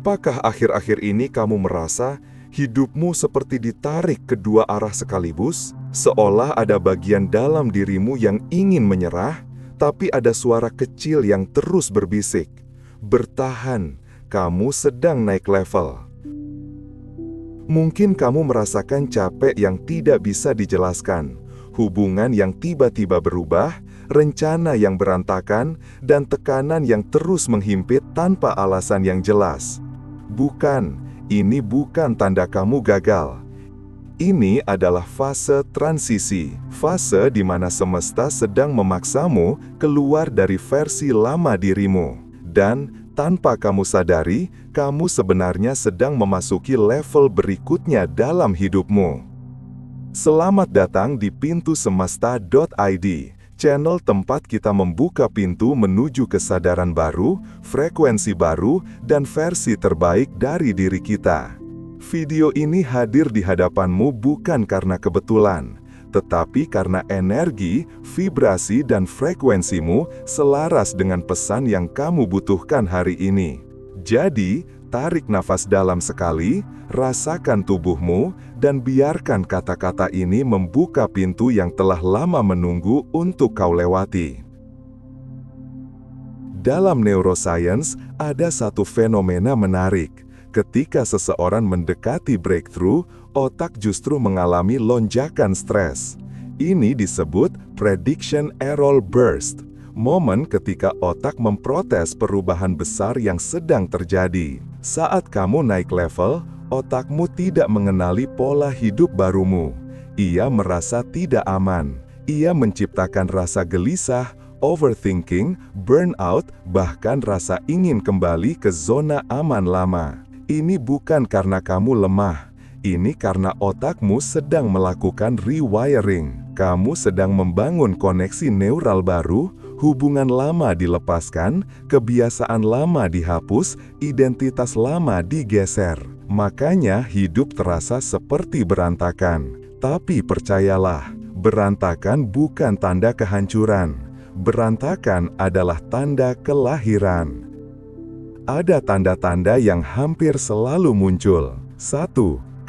Apakah akhir-akhir ini kamu merasa hidupmu seperti ditarik ke dua arah sekaligus, seolah ada bagian dalam dirimu yang ingin menyerah, tapi ada suara kecil yang terus berbisik, "Bertahan, kamu sedang naik level." Mungkin kamu merasakan capek yang tidak bisa dijelaskan, hubungan yang tiba-tiba berubah, rencana yang berantakan, dan tekanan yang terus menghimpit tanpa alasan yang jelas. Bukan, ini bukan tanda kamu gagal. Ini adalah fase transisi, fase di mana semesta sedang memaksamu keluar dari versi lama dirimu. Dan tanpa kamu sadari, kamu sebenarnya sedang memasuki level berikutnya dalam hidupmu. Selamat datang di pintusemesta.id, channel tempat kita membuka pintu menuju kesadaran baru, frekuensi baru, dan versi terbaik dari diri kita. Video ini hadir di hadapanmu bukan karena kebetulan, tetapi karena energi, vibrasi, dan frekuensimu selaras dengan pesan yang kamu butuhkan hari ini. Jadi, tarik nafas dalam sekali, rasakan tubuhmu, dan biarkan kata-kata ini membuka pintu yang telah lama menunggu untuk kau lewati. Dalam neuroscience, ada satu fenomena menarik. Ketika seseorang mendekati breakthrough, otak justru mengalami lonjakan stres. Ini disebut prediction error burst, momen ketika otak memprotes perubahan besar yang sedang terjadi. Saat kamu naik level, otakmu tidak mengenali pola hidup barumu. Ia merasa tidak aman. Ia menciptakan rasa gelisah, overthinking, burnout, bahkan rasa ingin kembali ke zona aman lama. Ini bukan karena kamu lemah. Ini karena otakmu sedang melakukan rewiring. Kamu sedang membangun koneksi neural baru, hubungan lama dilepaskan, kebiasaan lama dihapus, identitas lama digeser. Makanya hidup terasa seperti berantakan. Tapi percayalah, berantakan bukan tanda kehancuran. Berantakan adalah tanda kelahiran. Ada tanda-tanda yang hampir selalu muncul. 1.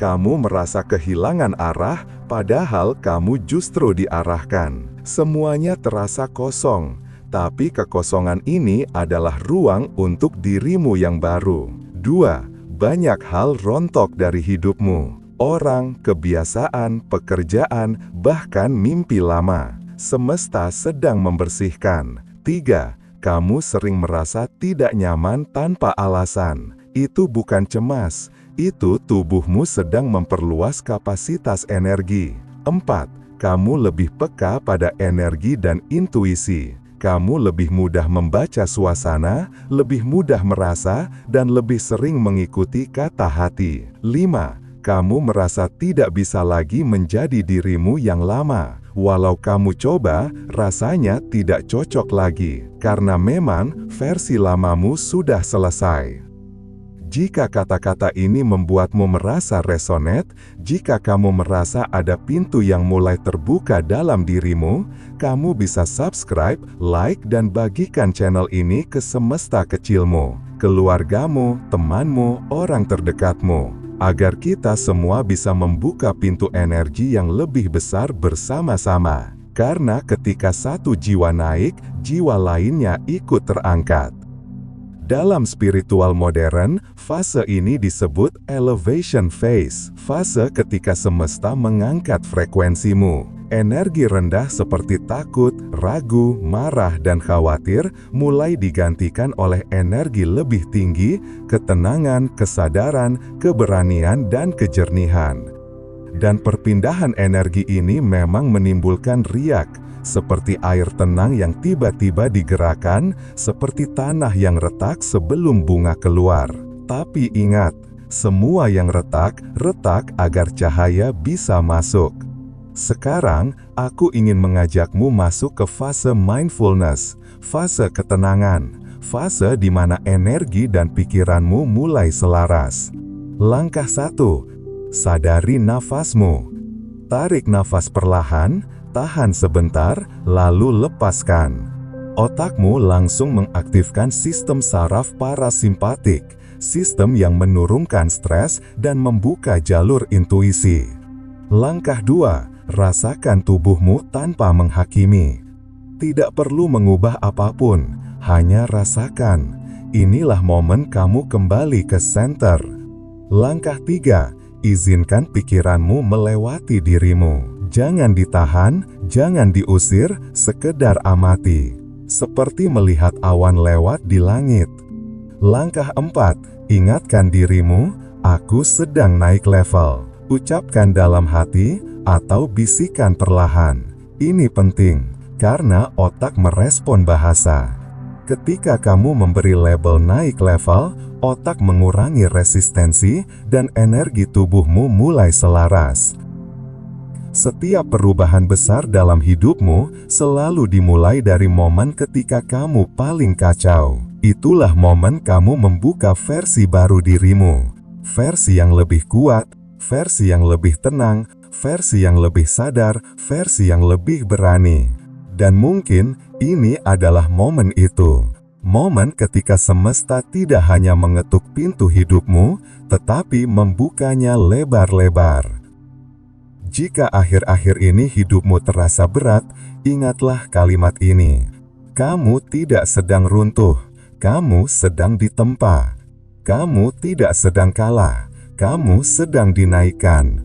Kamu merasa kehilangan arah, padahal kamu justru diarahkan. Semuanya terasa kosong, tapi kekosongan ini adalah ruang untuk dirimu yang baru. 2. Banyak hal rontok dari hidupmu. Orang, kebiasaan, pekerjaan, bahkan mimpi lama. Semesta sedang membersihkan. 3. Kamu sering merasa tidak nyaman tanpa alasan. Itu bukan cemas, itu tubuhmu sedang memperluas kapasitas energi. 4. Kamu lebih peka pada energi dan intuisi. Kamu lebih mudah membaca suasana, lebih mudah merasa, dan lebih sering mengikuti kata hati. 5. Kamu merasa tidak bisa lagi menjadi dirimu yang lama. Walau kamu coba, rasanya tidak cocok lagi, karena memang versi lamamu sudah selesai. Jika kata-kata ini membuatmu merasa resonate, jika kamu merasa ada pintu yang mulai terbuka dalam dirimu, kamu bisa subscribe, like, dan bagikan channel ini ke semesta kecilmu, keluargamu, temanmu, orang terdekatmu. Agar kita semua bisa membuka pintu energi yang lebih besar bersama-sama. Karena ketika satu jiwa naik, jiwa lainnya ikut terangkat. Dalam spiritual modern, fase ini disebut elevation phase, fase ketika semesta mengangkat frekuensimu. Energi rendah seperti takut, ragu, marah, dan khawatir mulai digantikan oleh energi lebih tinggi, ketenangan, kesadaran, keberanian, dan kejernihan. Dan perpindahan energi ini memang menimbulkan riak, seperti air tenang yang tiba-tiba digerakkan, seperti tanah yang retak sebelum bunga keluar. Tapi ingat, semua yang retak agar cahaya bisa masuk. Sekarang, aku ingin mengajakmu masuk ke fase mindfulness, fase ketenangan, fase di mana energi dan pikiranmu mulai selaras. Langkah 1. Sadari nafasmu. Tarik nafas perlahan, tahan sebentar, lalu lepaskan. Otakmu langsung mengaktifkan sistem saraf parasimpatik, sistem yang menurunkan stres dan membuka jalur intuisi. Langkah 2, rasakan tubuhmu tanpa menghakimi. Tidak perlu mengubah apapun, hanya rasakan. Inilah momen kamu kembali ke center. Langkah 3, izinkan pikiranmu melewati dirimu. Jangan ditahan, jangan diusir, sekedar amati. Seperti melihat awan lewat di langit. Langkah 4, ingatkan dirimu, aku sedang naik level. Ucapkan dalam hati, atau bisikan perlahan. Ini penting, karena otak merespon bahasa. Ketika kamu memberi label naik level, otak mengurangi resistensi, dan energi tubuhmu mulai selaras. Setiap perubahan besar dalam hidupmu selalu dimulai dari momen ketika kamu paling kacau. Itulah momen kamu membuka versi baru dirimu. Versi yang lebih kuat, versi yang lebih tenang, versi yang lebih sadar, versi yang lebih berani. Dan mungkin ini adalah momen itu. Momen ketika semesta tidak hanya mengetuk pintu hidupmu, tetapi membukanya lebar-lebar. Jika akhir-akhir ini hidupmu terasa berat, ingatlah kalimat ini. Kamu tidak sedang runtuh, kamu sedang ditempa. Kamu tidak sedang kalah, kamu sedang dinaikkan.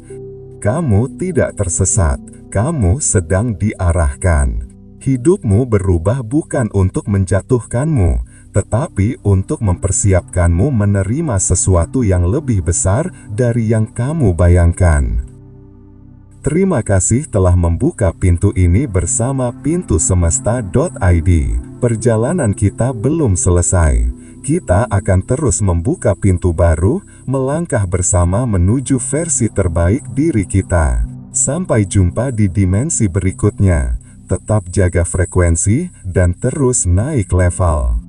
Kamu tidak tersesat, kamu sedang diarahkan. Hidupmu berubah bukan untuk menjatuhkanmu, tetapi untuk mempersiapkanmu menerima sesuatu yang lebih besar dari yang kamu bayangkan. Terima kasih telah membuka pintu ini bersama pintusemesta.id. Perjalanan kita belum selesai. Kita akan terus membuka pintu baru, melangkah bersama menuju versi terbaik diri kita. Sampai jumpa di dimensi berikutnya. Tetap jaga frekuensi dan terus naik level.